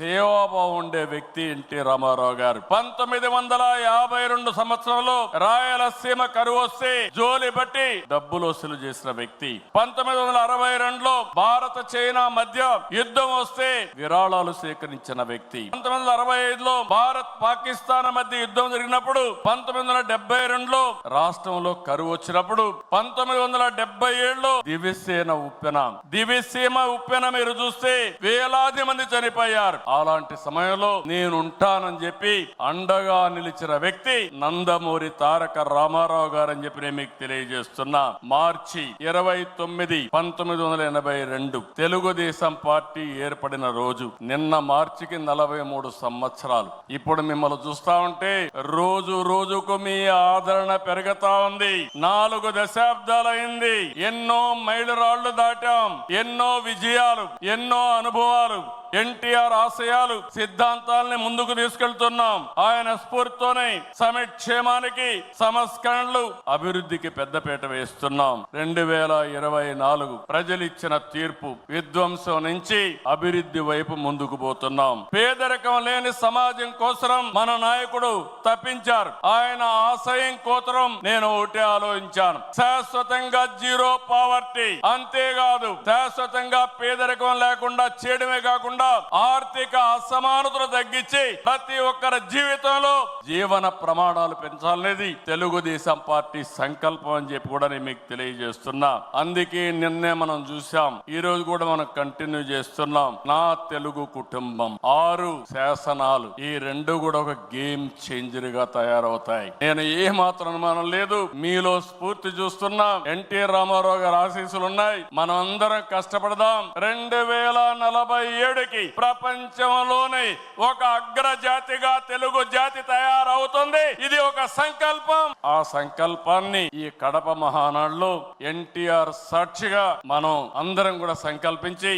సేవాభావం ఉండే వ్యక్తి ఎన్టీ రామారావు గారు. 1952 సంవత్సరంలో రాయలసీమ కరువు వస్తే జోలి బట్టి డబ్బులు వసూలు చేసిన వ్యక్తి. 1962లో భారత చైనా మధ్య యుద్ధం వస్తే విరాళాలు సేకరించిన వ్యక్తి. 1965లో భారత్ పాకిస్తాన్ మధ్య యుద్ధం జరిగినప్పుడు 1972లో రాష్ట్రంలో కరువు వచ్చినప్పుడు 1977లో దివిసీమ ఉప్పెన మీరు చూస్తే వేలాది మంది చనిపోయారు. అలాంటి సమయంలో నేను ఉంటానని చెప్పి అండగా నిలిచిన వ్యక్తి నందమూరి తారక రామారావు గారు అని చెప్పి నేను మీకు తెలియజేస్తున్నా. మార్చి 29, 1982 తెలుగుదేశం పార్టీ ఏర్పడిన రోజు. నిన్న మార్చికి 43 సంవత్సరాలు. ఇప్పుడు మిమ్మల్ని చూస్తా ఉంటే రోజు రోజుకు మీ ఆదరణ పెరుగుతా ఉంది. 4 దశాబ్దాలైంది. ఎన్నో మైలురాళ్లు దాటాం, ఎన్నో విజయాలు, ఎన్నో అనుభవాలు. ఎన్టీఆర్ ఆశయాలు, సిద్ధాంతాలని ముందుకు తీసుకెళ్తున్నాం. ఆయన స్ఫూర్తితోనే సంక్షేమానికి, సంస్కరణలు, అభివృద్ధికి పెద్దపీట వేస్తున్నాం. 2024 ప్రజలిచ్చిన తీర్పు విధ్వంసం నుంచి అభివృద్ధి వైపు ముందుకు పోతున్నాం. పేదరికం లేని సమాజం కోసం మన నాయకుడు తప్పించారు. ఆయన ఆశయం కోసరం నేను ఒకటే ఆలోచించాను. శాశ్వతంగా జీరో పావర్టీ, అంతేకాదు శాశ్వతంగా పేదరికం లేకుండా చేయడమే కాకుండా ఆర్థిక అసమానతలు తగ్గించి ప్రతి ఒక్కరి జీవితంలో జీవన ప్రమాణాలు పెంచాలనేది తెలుగుదేశం పార్టీ సంకల్పం అని చెప్పి కూడా నేను మీకు తెలియజేస్తున్నా. అందుకే నిన్నే మనం చూసాం, ఈ రోజు కూడా మనం కంటిన్యూ చేస్తున్నాం. నా తెలుగు కుటుంబం 6 శాసనాలు, ఈ 2 కూడా ఒక గేమ్ చేంజర్ గా తయారవుతాయి. నేను ఏ మాత్రం అనుమానం లేదు, మీలో స్ఫూర్తి చూస్తున్నా. ఎన్టీ రామారావు గారి ఆశీస్సులు ఉన్నాయి. మనం అందరం కష్టపడదాం. 2047 ప్రపంచంలోనే ఒక అగ్రజాతిగా తెలుగు జాతి తయారవుతుంది. ఇది ఒక సంకల్పం. ఆ సంకల్పాన్ని ఈ కడప మహానాడులో ఎన్టీఆర్ సాక్షిగా మనం అందరం కూడా సంకల్పించి